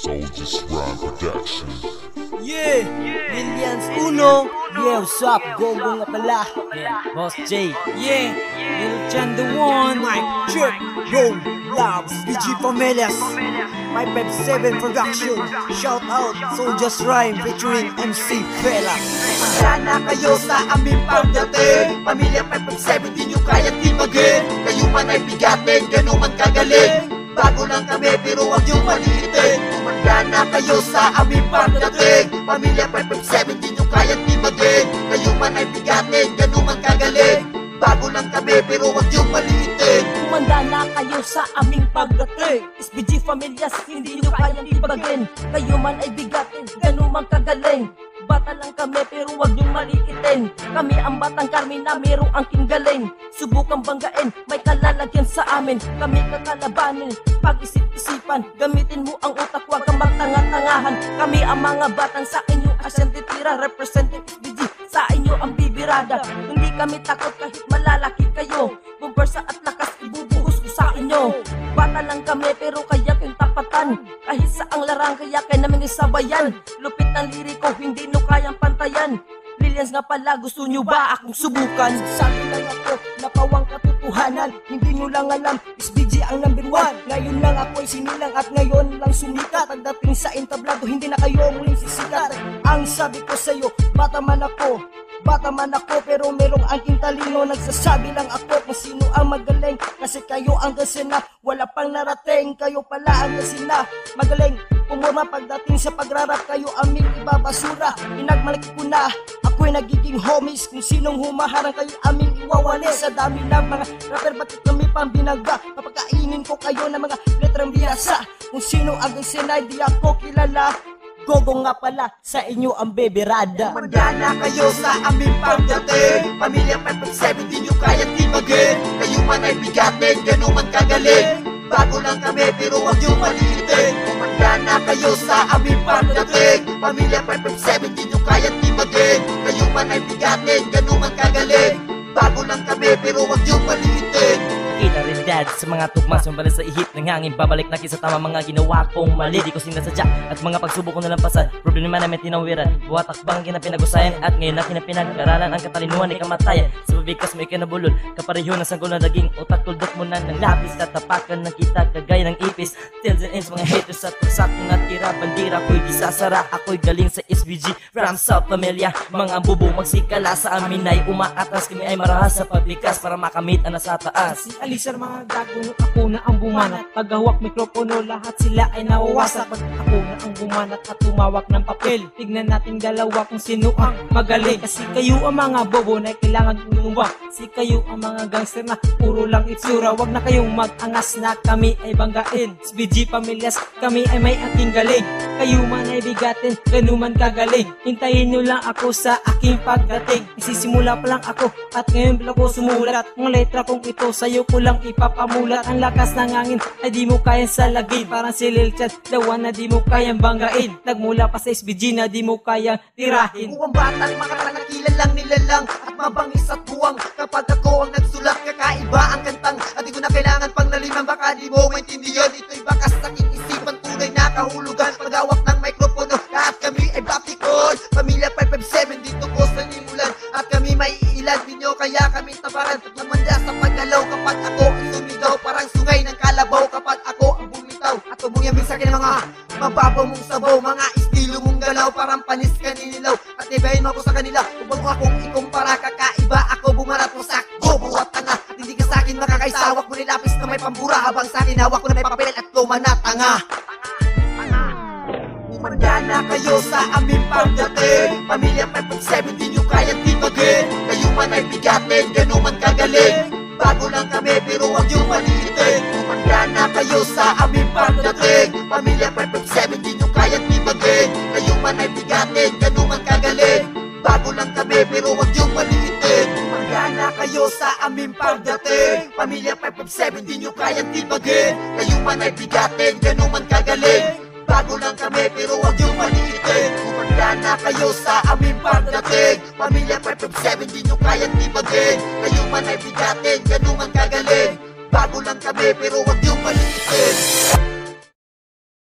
Soldiers Rhyme Production. Yeah, Millions Uno. Yeah, what's up? Gogo nga pala. Yeah, Boss J. Yeah, Lil Chan the one. Mike, Chirp, Roll, Labs, BG Familias, My Pep 7 Production. Shout out, Soldiers Rhyme featuring MC Fela. Sana kayo sa aming pagdating. Pamilya Pep 7, di nyo kaya timagin. Kayo man ay bigatin, gano'n man kagaling. Bago lang kami pero huwag nyo maliitin. Kumanda na kayo sa aming pagdating. Pamilya Pep 7, di nyo kaya timagin. Kayo man ay bigatin, gano'n man kagaling. Bago lang kami pero huwag nyo maliitin. Kumanda na kayo sa aming pagdating. SBG Familias, hindi nyo kayang ibagin. Kayo man ay bigatin, gano'n man kagaling. Bata lang kami pero wag niyong maliitin. Kami ang batang karmi na merong angking galing. Subukang banggain, may kalalagyan sa amin. Kami kakalabanin, pag-isip-isipan. Gamitin mo ang utak, wag kang magtanga-tangahan. Kami ang mga batang sa inyo asyang titira. Representing SBG, sa inyo ang bibirada. Hindi kami takot kahit malalaki kayo. Bumpersa at lakas ibubuhos ko sa inyo. Bata lang kami pero kaya kayong tapatan. Kahit sa ang larang kaya kayo namin isabayan. Lupit ng liriko, hindi nyo kayang pantayan. Millions nga pala, gusto nyo ba akong subukan? Sabi lang ako, napawang katotohanan. Hindi nyo lang alam, SBG ang number 1. Ngayon lang ako'y sinilang at ngayon lang sumikat. Pagdating sa entablado, hindi na kayo muling sisikat. Ang sabi ko sa'yo, bata man ako pero merong angking talino. Nagsasabi lang ako kung sino ang magaling. Kasi kayo ang gasina, wala pang narating. Kayo pala ang gasina, magaling pumura. Pagdating sa pagrarap, kayo aming ibabasura. Pinagmalaki ko na, ako'y nagiging homies. Kung sinong humaharang, kayo aming iwawali. Sa dami ng mga rapper, bakit kami pang binagba? Papakainin ko kayo ng mga letrang biyasa. Kung sino ang gasina, di ako kilala. Gogo nga pala, sa inyo ang bebirada. Kumanda na kayo sa aming pagdating. Pamilya Pep 7, di nyo kaya timagin. Kayo man ay bigatin, gano'n man kagaling. Bago lang kami pero huwag nyo maliitin. Kumanda na kayo sa aming pagdating. Pamilya Pep 7, di nyo kaya timagin. Kayo man ay bigatin, gano'n man kagaling. Bago lang kami pero huwag nyo maliitin. Kita rin dad sa mga tugmas yung balas sa ihip ng hangin. Babalik na sa tama mga ginawa kong mali. Di ko sinasadya at mga pagsubok ko nalampasan. Problema namin tinawiran, buhat akbang kinapinagusayan. At ngayon na kinapinag-aralan ang katalinuhan ay kamatayan. Sa pabikas may kinabulol, kapareho ng sanggol na daging. Utak tuldok mo na ng lapis, tatapakan ng kita kagaya ng ipis. Tails and ends mga haters at pagsakong at tira. Bandira ko'y gisasara, ako'y galing sa SBG from South Familia. Mga bubo magsikala sa amin ay umaatas. Kami ay marahas sa pabikas para makamit ang nasa taas. Alisar mga gago, ako na ang bumanat. Pag hawak mikropono, lahat sila ay nawawasak. Pag ako na ang bumanat at tumawak ng papel, tignan nating dalawa kung sino ang magaling. Kasi kayo ang mga bobo na kailangan tumumba. Kasi kayo ang mga gangster na puro lang itsura. Wag na kayong mag-angas na kami ay banggain. SBG Familias, kami ay may aking galing. Kayo man ay bigatin, gano'n man kagaling. Hintayin nyo lang ako sa aking pagdating. Isisimula pa lang ako at ngayon pala ko sumulat. Mga letra kong ito sa'yo ko lang ipapamulat. Ang lakas ng hangin ay di mo kayang salagin. Parang si Lil Chan, dawan na di mo kayang banggain. Nagmula pa sa SBG na di mo kayang tirahin. Buwang batang makakanakilan lang nilalang at mabangis at buwang. Kapag ako ang nagsulat, kakaiba ang kantang. At di ko na kailangan pang naliman, baka di mo maintindihan. Ito'y bakas ng isipan, tunay na kahulugan. Paghawak ng mikropono, lahat kami ay baptikon. Pamilya Pep 7, dito ko sa nimulan. At kami may iilan, di nyo kaya kami tabaran. Namanda sa paggalaw kapag ako ang sumigaw. Parang sungay ng kalabaw kapag ako ang bumitaw. At bumiyabing sa akin ng mga mababaw mong sabaw. Mga estilo mong galaw, parang panis ka ninilaw. At ibahin mo ako sa kanila, upang mo akong ikumpara. Kakaiba ako, bumarat mo sa gobo at tanga. At hindi ka sa akin makakaisawak mo nilapis na may pambura. Habang sa akin hawak ko na may papel at luma na tanga. Kumanda na kayo sa aming pagdating. Pamilya Pep 7, di nyo kaya timagin. Kayo man ay bigatin, gano'n man kagaling. Bago lang kami pero huwag nyo maliitin. Kumanda na kayo sa aming pagdating. Pamilya Pep 7, di nyo kaya timagin. Kayo man ay bigatin, gano'n man kagaling. Bago lang kami pero huwag nyo maliitin. Kumanda na kayo sa aming pagdating. Pamilya Pep 7, di nyo kaya timagin. Kayo man ay bigatin, gano'n man kagaling. Bago lang kami pero huwag nyo maliitin. Kumanda na kayo sa aming pagdating. Pamilya Pep 7, di nyo kayang tibagin. Kayo man ay bigatin, gano'n man kagaling. Bago lang kami pero huwag nyo maliitin.